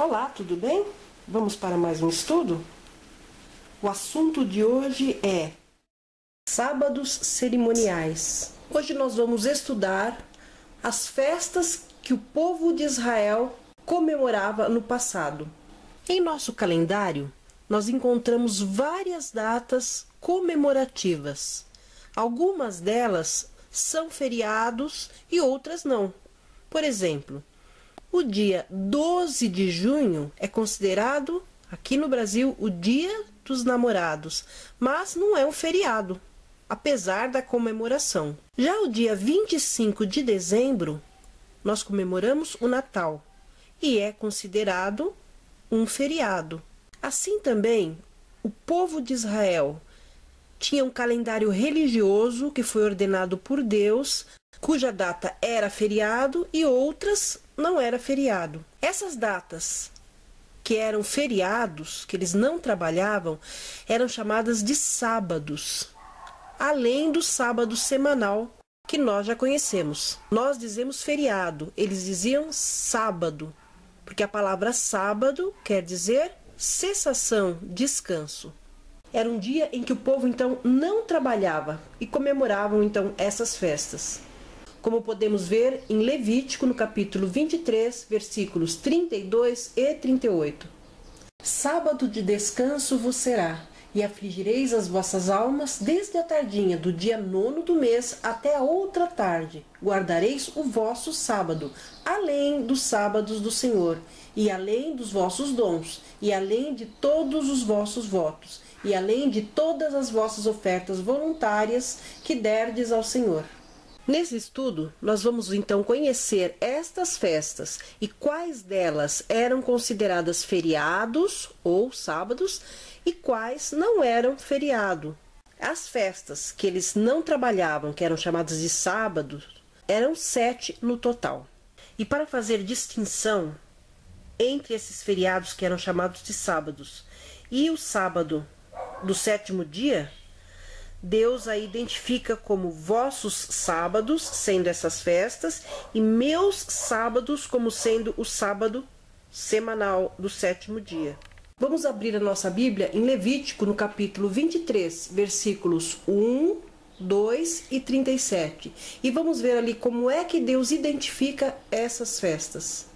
Olá, tudo bem? Vamos para mais um estudo? O assunto de hoje é sábados cerimoniais. Hoje nós vamos estudar as festas que o povo de Israel comemorava no passado. Em nosso calendário, nós encontramos várias datas comemorativas. Algumas delas são feriados e outras não. Por exemplo, o dia 12 de junho é considerado, aqui no Brasil, o Dia dos Namorados, mas não é um feriado, apesar da comemoração. Já o dia 25 de dezembro, nós comemoramos o Natal e é considerado um feriado. Assim também, o povo de Israel tinha um calendário religioso que foi ordenado por Deus, cuja data era feriado e outras não era feriado. Essas datas que eram feriados, que eles não trabalhavam, eram chamadas de sábados, além do sábado semanal que nós já conhecemos. Nós dizemos feriado, eles diziam sábado, porque a palavra sábado quer dizer cessação, descanso. Era um dia em que o povo então não trabalhava e comemoravam então essas festas. Como podemos ver em Levítico, no capítulo 23, versículos 32 e 38. Sábado de descanso vos será, e afligireis as vossas almas desde a tardinha do dia 9º do mês até a outra tarde. Guardareis o vosso sábado, além dos sábados do Senhor, e além dos vossos dons, e além de todos os vossos votos, e além de todas as vossas ofertas voluntárias que derdes ao Senhor. Nesse estudo, nós vamos então conhecer estas festas e quais delas eram consideradas feriados ou sábados e quais não eram feriado. As festas que eles não trabalhavam, que eram chamadas de sábados, eram 7 no total. E para fazer distinção entre esses feriados que eram chamados de sábados e o sábado do 7º dia, Deus a identifica como vossos sábados, sendo essas festas, e meus sábados como sendo o sábado semanal do 7º dia. Vamos abrir a nossa Bíblia em Levítico, no capítulo 23, versículos 1, 2 e 37. E vamos ver ali como é que Deus identifica essas festas.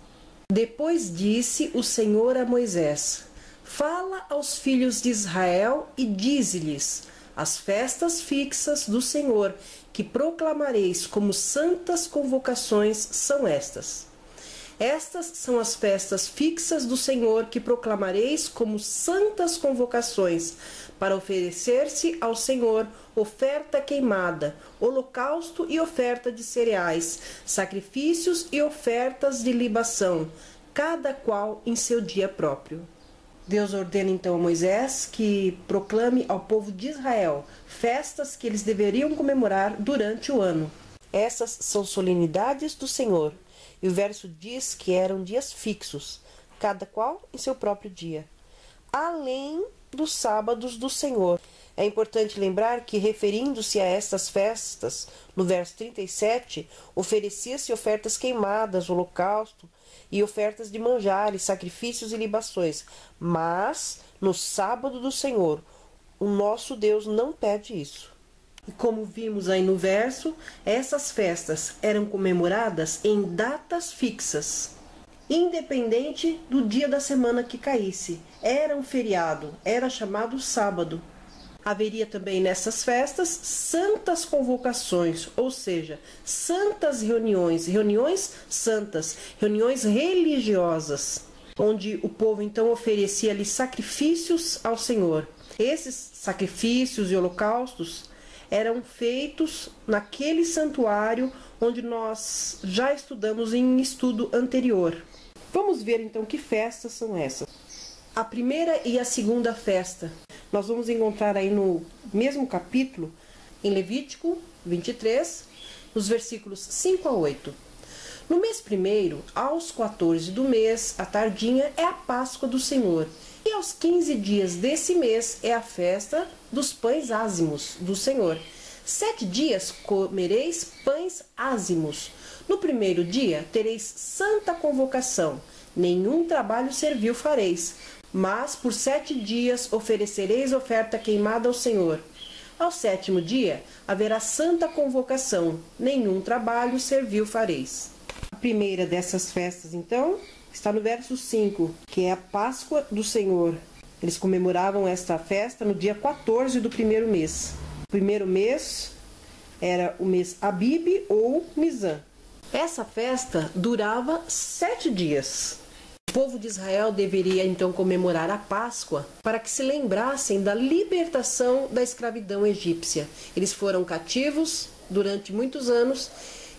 Depois disse o Senhor a Moisés: fala aos filhos de Israel e dize-lhes: as festas fixas do Senhor, que proclamareis como santas convocações, são estas. Estas são as festas fixas do Senhor, que proclamareis como santas convocações, para oferecer-se ao Senhor oferta queimada, holocausto e oferta de cereais, sacrifícios e ofertas de libação, cada qual em seu dia próprio. Deus ordena então a Moisés que proclame ao povo de Israel festas que eles deveriam comemorar durante o ano. Essas são solenidades do Senhor. E o verso diz que eram dias fixos, cada qual em seu próprio dia, além dos sábados do Senhor. É importante lembrar que, referindo-se a estas festas, no verso 37, oferecia-se ofertas queimadas, holocausto e ofertas de manjares, sacrifícios e libações. Mas, no sábado do Senhor, o nosso Deus não pede isso. E como vimos aí no verso, essas festas eram comemoradas em datas fixas, independente do dia da semana que caísse. Era um feriado, era chamado sábado. Haveria também nessas festas santas convocações, ou seja, santas reuniões, reuniões santas, reuniões religiosas, onde o povo então oferecia ali sacrifícios ao Senhor. Esses sacrifícios e holocaustos eram feitos naquele santuário onde nós já estudamos em um estudo anterior. Vamos ver então que festas são essas. A primeira e a segunda festa nós vamos encontrar aí no mesmo capítulo, em Levítico 23, nos versículos 5 a 8. No mês primeiro, aos 14 do mês, à tardinha, é a Páscoa do Senhor. E aos 15 dias desse mês é a festa dos pães ázimos do Senhor. 7 dias comereis pães ázimos. No primeiro dia tereis santa convocação. nenhum trabalho servil fareis, mas por 7 dias oferecereis oferta queimada ao Senhor. Ao 7º dia haverá santa convocação, nenhum trabalho servil fareis. A primeira dessas festas, então, está no verso 5, que é a Páscoa do Senhor. Eles comemoravam esta festa no dia 14 do primeiro mês. O primeiro mês era o mês Abib ou Nisan. Essa festa durava 7 dias. O povo de Israel deveria então comemorar a Páscoa para que se lembrassem da libertação da escravidão egípcia. Eles foram cativos durante muitos anos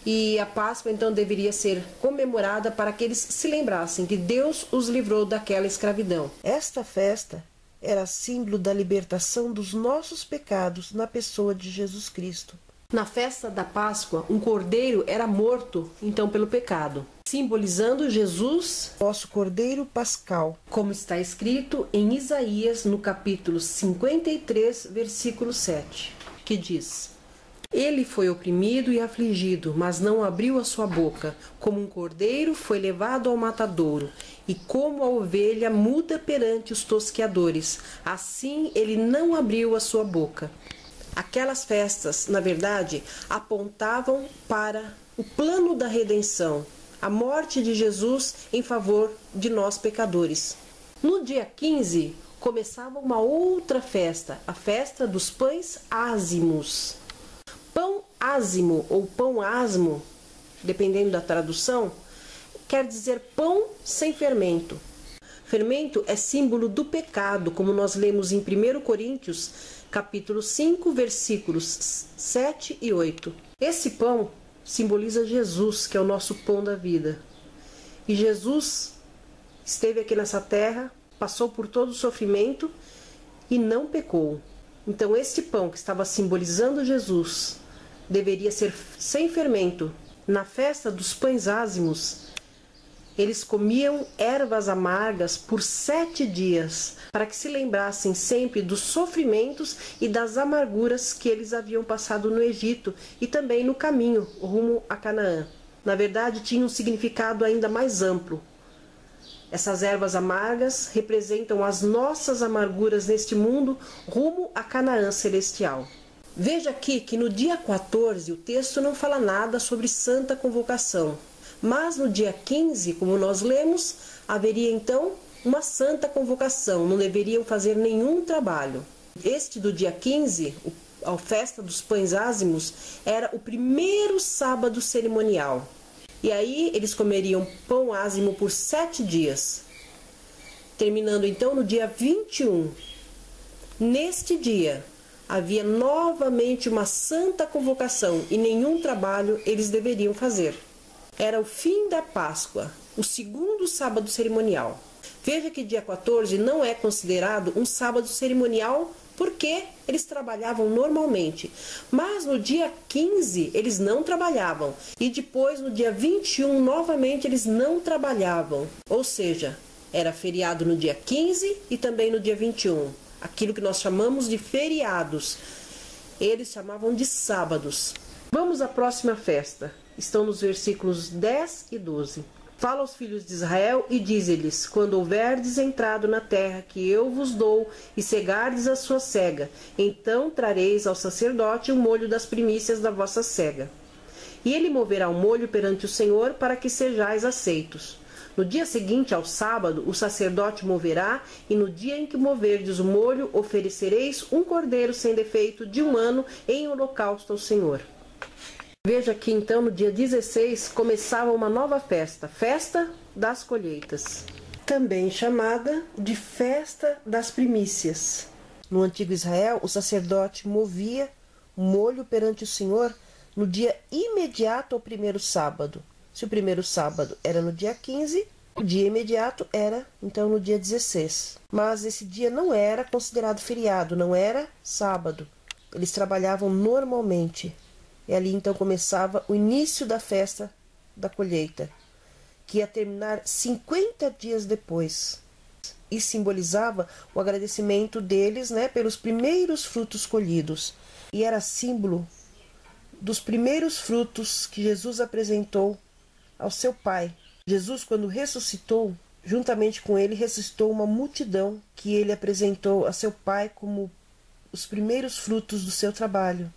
e a Páscoa então deveria ser comemorada para que eles se lembrassem que Deus os livrou daquela escravidão. Esta festa era símbolo da libertação dos nossos pecados na pessoa de Jesus Cristo. Na festa da Páscoa, um cordeiro era morto, então, pelo pecado, simbolizando Jesus, nosso cordeiro pascal, como está escrito em Isaías, no capítulo 53, versículo 7, que diz: Ele foi oprimido e afligido, mas não abriu a sua boca. Como um cordeiro foi levado ao matadouro, e como a ovelha muda perante os tosqueadores, assim ele não abriu a sua boca. Aquelas festas, na verdade, apontavam para o plano da redenção, a morte de Jesus em favor de nós pecadores. No dia 15, começava uma outra festa, a festa dos pães ázimos. Pão ázimo ou pão asmo, dependendo da tradução, quer dizer pão sem fermento. Fermento é símbolo do pecado, como nós lemos em 1 Coríntios, capítulo 5, versículos 7 e 8. Esse pão simboliza Jesus, que é o nosso pão da vida. E Jesus esteve aqui nessa terra, passou por todo o sofrimento e não pecou. Então, este pão que estava simbolizando Jesus deveria ser sem fermento. Na festa dos pães ázimos, eles comiam ervas amargas por 7 dias, para que se lembrassem sempre dos sofrimentos e das amarguras que eles haviam passado no Egito e também no caminho rumo a Canaã. Na verdade, tinha um significado ainda mais amplo. Essas ervas amargas representam as nossas amarguras neste mundo rumo a Canaã celestial. Veja aqui que no dia 14 o texto não fala nada sobre santa convocação. Mas no dia 15, como nós lemos, haveria então uma santa convocação, não deveriam fazer nenhum trabalho. Este do dia 15, a festa dos pães ázimos, era o primeiro sábado cerimonial. E aí eles comeriam pão ázimo por 7 dias, terminando então no dia 21. Neste dia havia novamente uma santa convocação e nenhum trabalho eles deveriam fazer. Era o fim da Páscoa, o segundo sábado cerimonial. Veja que dia 14 não é considerado um sábado cerimonial porque eles trabalhavam normalmente. Mas no dia 15 eles não trabalhavam. E depois no dia 21 novamente eles não trabalhavam. Ou seja, era feriado no dia 15 e também no dia 21. Aquilo que nós chamamos de feriados. Eles chamavam de sábados. Vamos à próxima festa. Estão nos versículos 10 e 12. Fala aos filhos de Israel e dize-lhes: quando houverdes entrado na terra que eu vos dou e cegardes a sua cega, então trareis ao sacerdote o molho das primícias da vossa cega. E ele moverá o molho perante o Senhor para que sejais aceitos. No dia seguinte ao sábado, o sacerdote moverá, e no dia em que moverdes o molho, oferecereis um cordeiro sem defeito de 1 ano em holocausto ao Senhor. Veja que então no dia 16 começava uma nova festa, festa das colheitas, também chamada de festa das primícias. No antigo Israel, o sacerdote movia o molho perante o Senhor no dia imediato ao primeiro sábado. Se o primeiro sábado era no dia 15, o dia imediato era então no dia 16. Mas esse dia não era considerado feriado, não era sábado. Eles trabalhavam normalmente. E ali então começava o início da festa da colheita, que ia terminar 50 dias depois. E simbolizava o agradecimento deles, pelos primeiros frutos colhidos. E era símbolo dos primeiros frutos que Jesus apresentou ao seu Pai. Jesus, quando ressuscitou, juntamente com ele ressuscitou uma multidão que ele apresentou a seu Pai como os primeiros frutos do seu trabalho.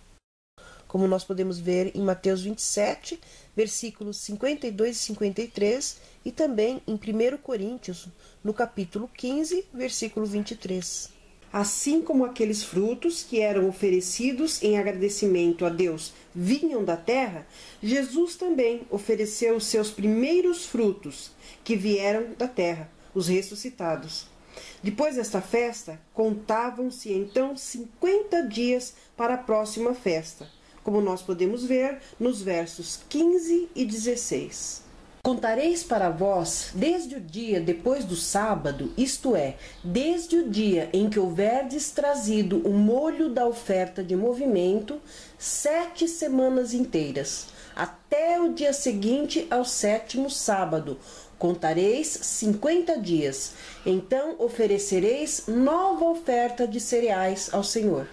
Como nós podemos ver em Mateus 27, versículos 52 e 53, e também em 1 Coríntios, no capítulo 15, versículo 23. Assim como aqueles frutos que eram oferecidos em agradecimento a Deus vinham da terra, Jesus também ofereceu os seus primeiros frutos, que vieram da terra, os ressuscitados. Depois desta festa, contavam-se então 50 dias para a próxima festa, como nós podemos ver nos versos 15 e 16. Contareis para vós desde o dia depois do sábado, isto é, desde o dia em que houverdes trazido o molho da oferta de movimento, 7 semanas inteiras, até o dia seguinte ao 7º sábado. Contareis 50 dias, então oferecereis nova oferta de cereais ao Senhor.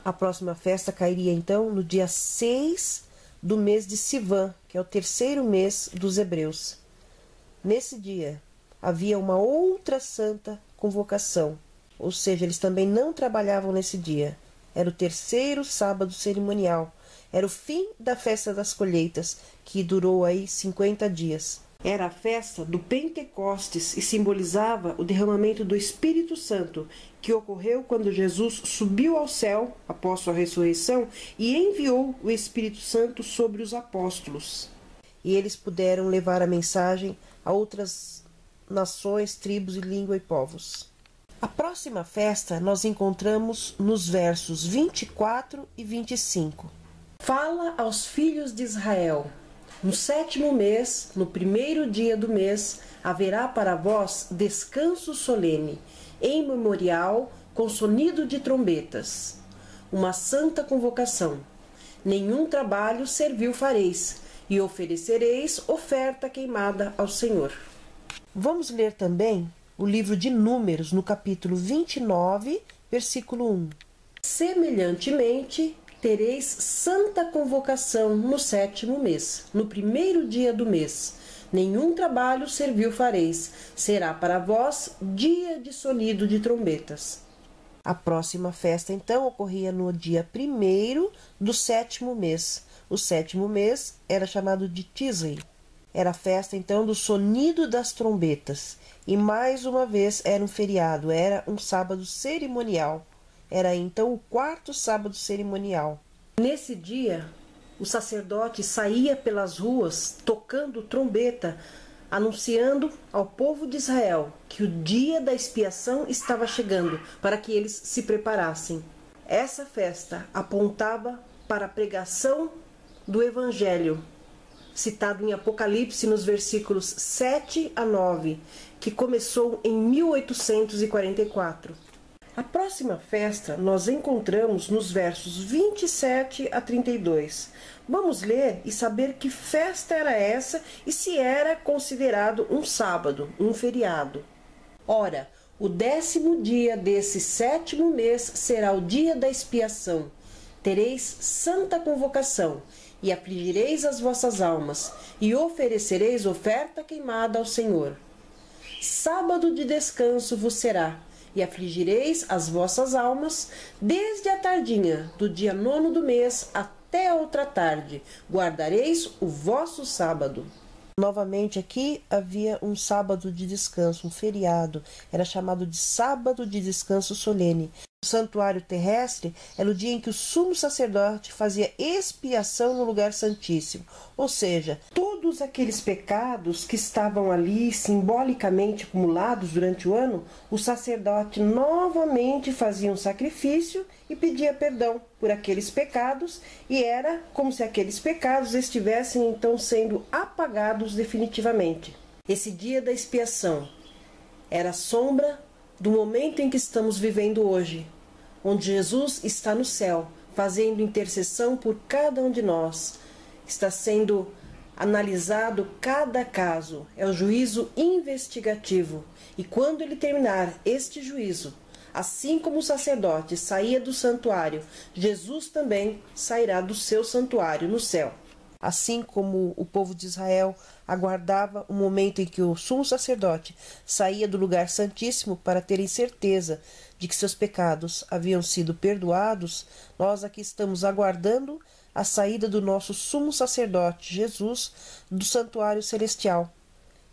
A próxima festa cairia então no dia 6 do mês de Sivan, que é o 3º mês dos hebreus. Nesse dia havia uma outra santa convocação, ou seja, eles também não trabalhavam nesse dia. Era o 3º sábado cerimonial, era o fim da festa das colheitas, que durou aí 50 dias. Era a festa do Pentecostes e simbolizava o derramamento do Espírito Santo, que ocorreu quando Jesus subiu ao céu, após sua ressurreição, e enviou o Espírito Santo sobre os apóstolos. E eles puderam levar a mensagem a outras nações, tribos, língua e povos. A próxima festa nós encontramos nos versos 24 e 25. Fala aos filhos de Israel: no 7º mês, no 1º dia do mês, haverá para vós descanso solene, em memorial, com sonido de trombetas. Uma santa convocação. Nenhum trabalho servil fareis, e oferecereis oferta queimada ao Senhor. Vamos ler também o livro de Números, no capítulo 29, versículo 1. Semelhantemente, tereis santa convocação no 7º mês, no 1º dia do mês. Nenhum trabalho servil fareis, será para vós dia de sonido de trombetas. A próxima festa, então, ocorria no dia 1º do 7º mês. O 7º mês era chamado de Tisri. Era a festa, então, do sonido das trombetas. E, mais uma vez, era um feriado, era um sábado cerimonial. Era então o 4º sábado cerimonial. Nesse dia, o sacerdote saía pelas ruas tocando trombeta, anunciando ao povo de Israel que o dia da expiação estava chegando, para que eles se preparassem. Essa festa apontava para a pregação do Evangelho, citado em Apocalipse nos versículos 7 a 9, que começou em 1844. A próxima festa nós encontramos nos versos 27 a 32. Vamos ler e saber que festa era essa e se era considerado um sábado, um feriado. Ora, o 10º dia desse 7º mês será o dia da expiação. Tereis santa convocação, e afligireis as vossas almas, e oferecereis oferta queimada ao Senhor. Sábado de descanso vos será, e afligireis as vossas almas, desde a tardinha do dia 9º do mês até a outra tarde, guardareis o vosso sábado. Novamente aqui havia um sábado de descanso, um feriado, era chamado de sábado de descanso solene. O santuário terrestre era o dia em que o sumo sacerdote fazia expiação no lugar santíssimo, ou seja, todos aqueles pecados que estavam ali simbolicamente acumulados durante o ano, o sacerdote novamente fazia um sacrifício e pedia perdão por aqueles pecados, e era como se aqueles pecados estivessem então sendo apagados definitivamente. Esse dia da expiação era a sombra do momento em que estamos vivendo hoje, onde Jesus está no céu, fazendo intercessão por cada um de nós. Está sendo analisado cada caso, é o juízo investigativo. E quando ele terminar este juízo, assim como o sacerdote saía do santuário, Jesus também sairá do seu santuário no céu. Assim como o povo de Israel aguardava o momento em que o sumo sacerdote saía do lugar santíssimo para terem certeza de que seus pecados haviam sido perdoados, nós aqui estamos aguardando a saída do nosso sumo sacerdote, Jesus, do santuário celestial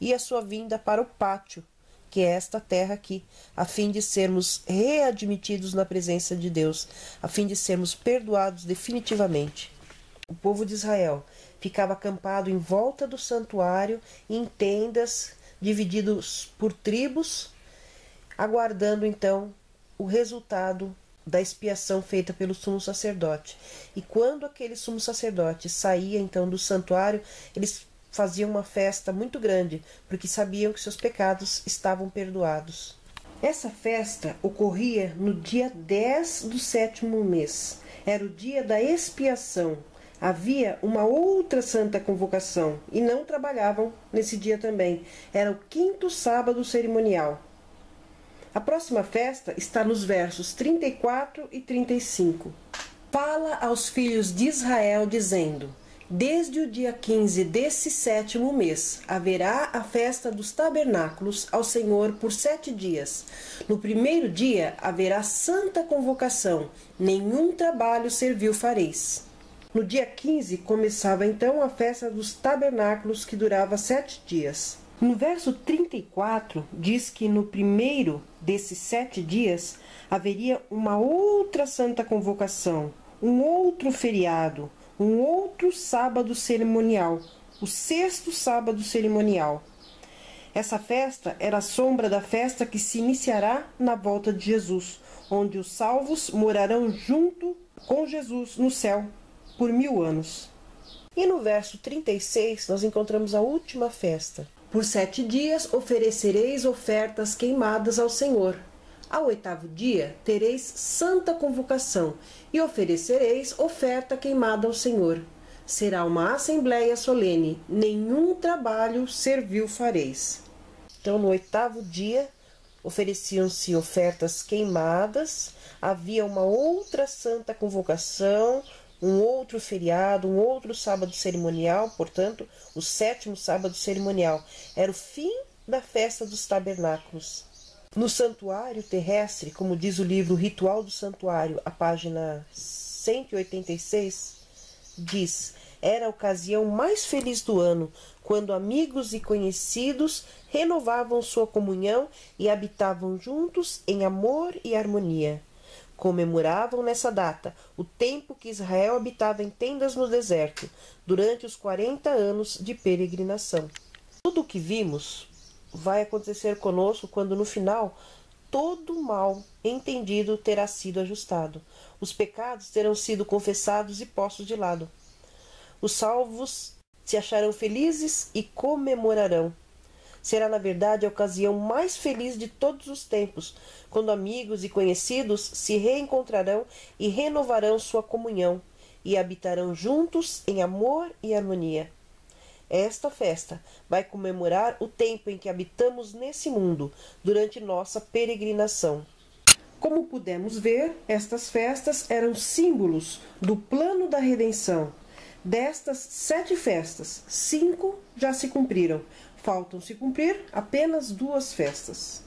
e a sua vinda para o pátio, que é esta terra aqui, a fim de sermos readmitidos na presença de Deus, a fim de sermos perdoados definitivamente. O povo de Israel ficava acampado em volta do santuário, em tendas, divididos por tribos, aguardando então o resultado da expiação feita pelo sumo sacerdote. E quando aquele sumo sacerdote saía então do santuário, eles faziam uma festa muito grande, porque sabiam que seus pecados estavam perdoados. Essa festa ocorria no dia 10 do 7º mês. Era o dia da expiação. Havia uma outra santa convocação e não trabalhavam nesse dia também. Era o 5º sábado cerimonial. A próxima festa está nos versos 34 e 35. Fala aos filhos de Israel, dizendo: desde o dia 15 desse 7º mês haverá a festa dos tabernáculos ao Senhor por 7 dias. No primeiro dia haverá santa convocação, nenhum trabalho servil fareis. No dia 15 começava então a festa dos tabernáculos, que durava 7 dias. No verso 34 diz que no primeiro desses 7 dias haveria uma outra santa convocação, um outro feriado, um outro sábado cerimonial, o 6º sábado cerimonial. Essa festa era a sombra da festa que se iniciará na volta de Jesus, onde os salvos morarão junto com Jesus no céu por 1000 anos. E no verso 36 nós encontramos a última festa. Por 7 dias oferecereis ofertas queimadas ao Senhor. Ao 8º dia tereis santa convocação e oferecereis oferta queimada ao Senhor. Será uma assembleia solene, nenhum trabalho servil fareis. Então, no 8º dia, ofereciam-se ofertas queimadas, havia uma outra santa convocação, um outro feriado, um outro sábado cerimonial, portanto, o 7º sábado cerimonial. Era o fim da festa dos tabernáculos. No santuário terrestre, como diz o livro Ritual do Santuário, a página 186, diz: era a ocasião mais feliz do ano, quando amigos e conhecidos renovavam sua comunhão e habitavam juntos em amor e harmonia. Comemoravam nessa data o tempo que Israel habitava em tendas no deserto, durante os 40 anos de peregrinação. Tudo o que vimos vai acontecer conosco quando, no final, todo o mal entendido terá sido ajustado. Os pecados terão sido confessados e postos de lado. Os salvos se acharão felizes e comemorarão. Será, na verdade, a ocasião mais feliz de todos os tempos, quando amigos e conhecidos se reencontrarão e renovarão sua comunhão, e habitarão juntos em amor e harmonia. Esta festa vai comemorar o tempo em que habitamos nesse mundo, durante nossa peregrinação. Como pudemos ver, estas festas eram símbolos do plano da redenção. Destas 7 festas, 5 já se cumpriram. Faltam se cumprir apenas 2 festas.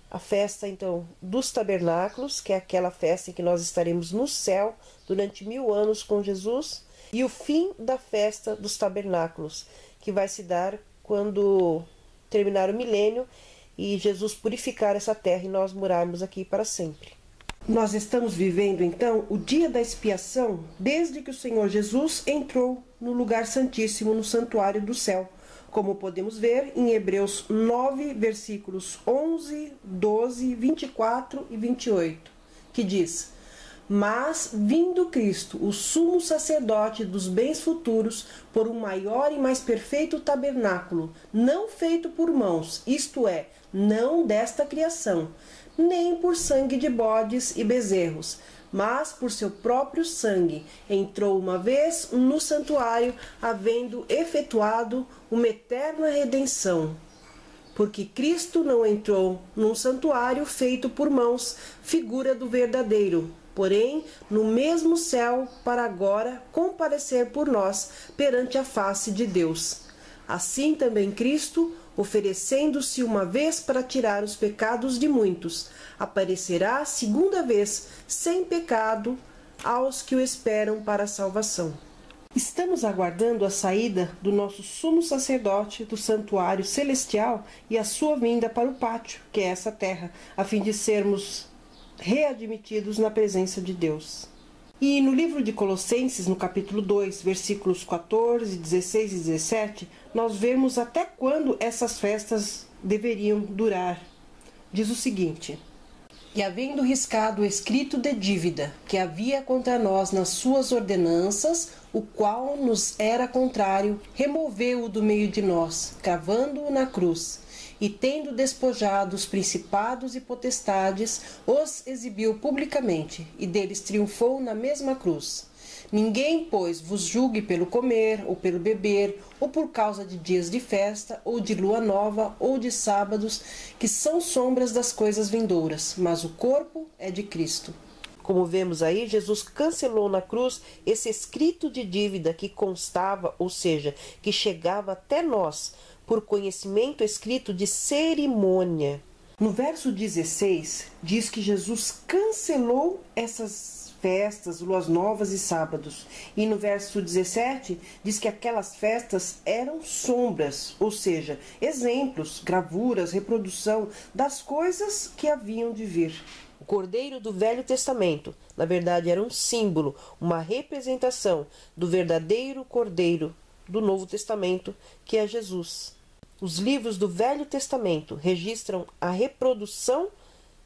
A festa, então, dos tabernáculos, que é aquela festa em que nós estaremos no céu durante 1000 anos com Jesus, e o fim da festa dos tabernáculos, que vai se dar quando terminar o milênio e Jesus purificar essa terra e nós morarmos aqui para sempre. Nós estamos vivendo, então, o dia da expiação desde que o Senhor Jesus entrou no lugar santíssimo, no santuário do céu, como podemos ver em Hebreus 9, versículos 11, 12, 24 e 28, que diz: mas, vindo Cristo, o sumo sacerdote dos bens futuros, por um maior e mais perfeito tabernáculo, não feito por mãos, isto é, não desta criação, nem por sangue de bodes e bezerros, mas por seu próprio sangue, entrou uma vez no santuário, havendo efetuado uma eterna redenção. porque Cristo não entrou num santuário feito por mãos, figura do verdadeiro, porém no mesmo céu, para agora comparecer por nós perante a face de Deus. Assim também Cristo, oferecendo-se uma vez para tirar os pecados de muitos, aparecerá segunda vez, sem pecado, aos que o esperam para a salvação. Estamos aguardando a saída do nosso sumo sacerdote do santuário celestial e a sua vinda para o pátio, que é essa terra, a fim de sermos readmitidos na presença de Deus. E no livro de Colossenses, no capítulo 2, versículos 14, 16 e 17, nós vemos até quando essas festas deveriam durar. Diz o seguinte: E havendo riscado o escrito de dívida que havia contra nós nas suas ordenanças, o qual nos era contrário, removeu-o do meio de nós, cravando-o na cruz. E tendo despojado os principados e potestades, os exibiu publicamente, e deles triunfou na mesma cruz. Ninguém, pois, vos julgue pelo comer, ou pelo beber, ou por causa de dias de festa, ou de lua nova, ou de sábados, que são sombras das coisas vindouras, mas o corpo é de Cristo. Como vemos aí, Jesus cancelou na cruz esse escrito de dívida que constava, ou seja, que chegava até nós, por conhecimento escrito de cerimônia. No verso 16, diz que Jesus cancelou essas festas, luas novas e sábados. E no verso 17, diz que aquelas festas eram sombras, ou seja, exemplos, gravuras, reprodução das coisas que haviam de vir. O Cordeiro do Velho Testamento, na verdade, era um símbolo, uma representação do verdadeiro Cordeiro do Novo Testamento, que é Jesus. Os livros do Velho Testamento registram a reprodução,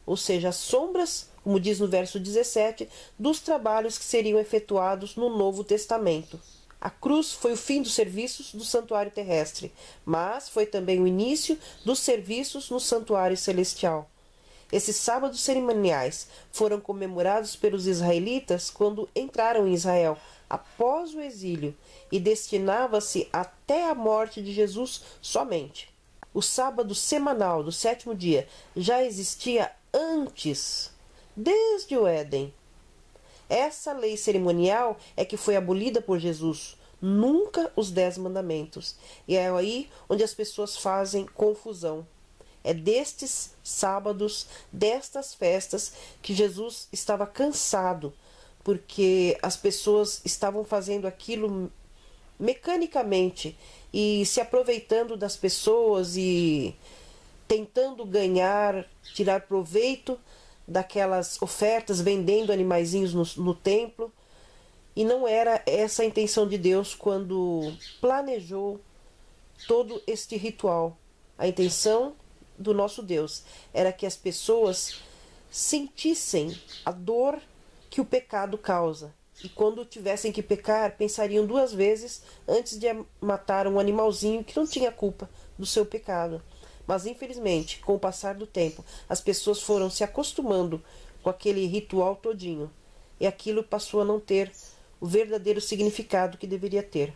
ou seja, as sombras, como diz no verso 17, dos trabalhos que seriam efetuados no Novo Testamento. A cruz foi o fim dos serviços do santuário terrestre, mas foi também o início dos serviços no santuário celestial. Esses sábados cerimoniais foram comemorados pelos israelitas quando entraram em Israel, após o exílio, e destinava-se até a morte de Jesus somente. O sábado semanal do 7º dia já existia antes, desde o Éden. Essa lei cerimonial é que foi abolida por Jesus, nunca os 10 mandamentos. E é aí onde as pessoas fazem confusão. É destes sábados, destas festas, que Jesus estava cansado, porque as pessoas estavam fazendo aquilo mecanicamente e se aproveitando das pessoas e tentando ganhar, tirar proveito daquelas ofertas, vendendo animaizinhos no templo. E não era essa a intenção de Deus quando planejou todo este ritual. A intenção do nosso Deus era que as pessoas sentissem a dor que o pecado causa, e quando tivessem que pecar, pensariam 2 vezes antes de matar um animalzinho que não tinha culpa do seu pecado. Mas infelizmente, com o passar do tempo, as pessoas foram se acostumando com aquele ritual todinho, e aquilo passou a não ter o verdadeiro significado que deveria ter.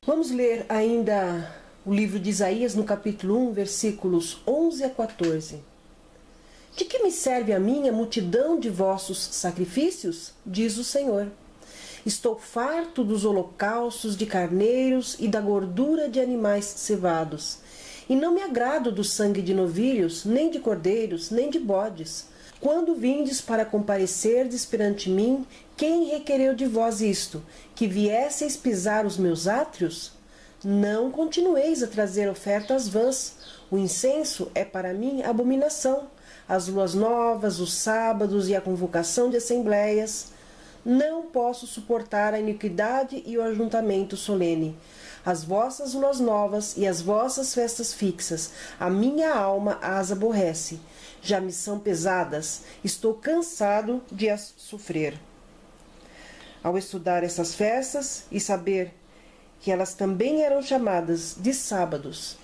Vamos ler ainda o livro de Isaías, no capítulo 1, versículos 11 a 14. De que me serve a mim a multidão de vossos sacrifícios? Diz o Senhor. Estou farto dos holocaustos de carneiros e da gordura de animais cevados. E não me agrado do sangue de novilhos, nem de cordeiros, nem de bodes. Quando vindes para comparecerdes perante mim, quem requereu de vós isto? Que viesseis pisar os meus átrios? Não continueis a trazer ofertas vãs. O incenso é para mim abominação. As luas novas, os sábados e a convocação de assembleias. Não posso suportar a iniquidade e o ajuntamento solene. As vossas luas novas e as vossas festas fixas, a minha alma as aborrece. Já me são pesadas, estou cansado de as sofrer. Ao estudar essas festas e saber que elas também eram chamadas de sábados,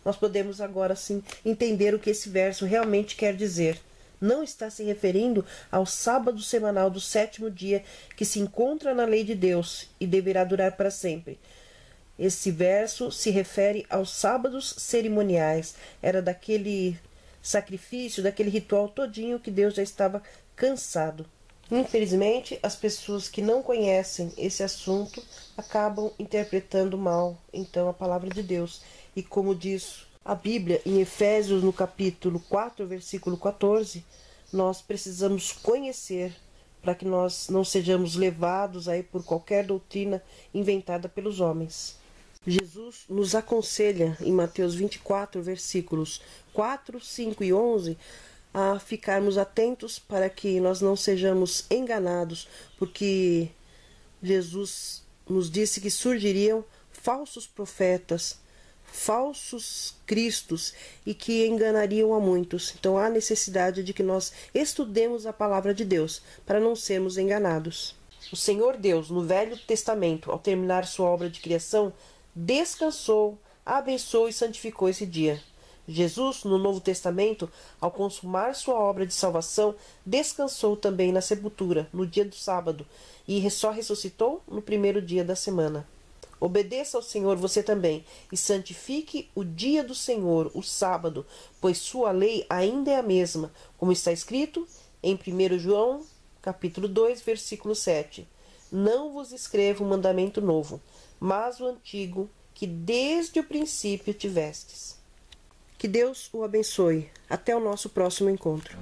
nós podemos agora sim entender o que esse verso realmente quer dizer. Não está se referindo ao sábado semanal do 7º dia que se encontra na lei de Deus e deverá durar para sempre. Esse verso se refere aos sábados cerimoniais. Era daquele sacrifício, daquele ritual todinho que Deus já estava cansado. Infelizmente, as pessoas que não conhecem esse assunto acabam interpretando mal, então, a palavra de Deus. E como diz a Bíblia, em Efésios, no capítulo 4, versículo 14, nós precisamos conhecer para que nós não sejamos levados aí por qualquer doutrina inventada pelos homens. Jesus nos aconselha em Mateus 24, versículos 4, 5 e 11, a ficarmos atentos para que nós não sejamos enganados, porque Jesus nos disse que surgiriam falsos profetas, falsos cristos e que enganariam a muitos. Então há necessidade de que nós estudemos a palavra de Deus para não sermos enganados. O Senhor Deus, no Velho Testamento, ao terminar sua obra de criação, descansou, abençoou e santificou esse dia. Jesus, no Novo Testamento, ao consumar sua obra de salvação, descansou também na sepultura, no dia do sábado, e só ressuscitou no primeiro dia da semana. Obedeça ao Senhor você também, e santifique o dia do Senhor, o sábado, pois sua lei ainda é a mesma, como está escrito em 1 João, capítulo 2, versículo 7. Não vos escrevo um mandamento novo, mas o antigo, que desde o princípio tivestes. Que Deus o abençoe. Até o nosso próximo encontro.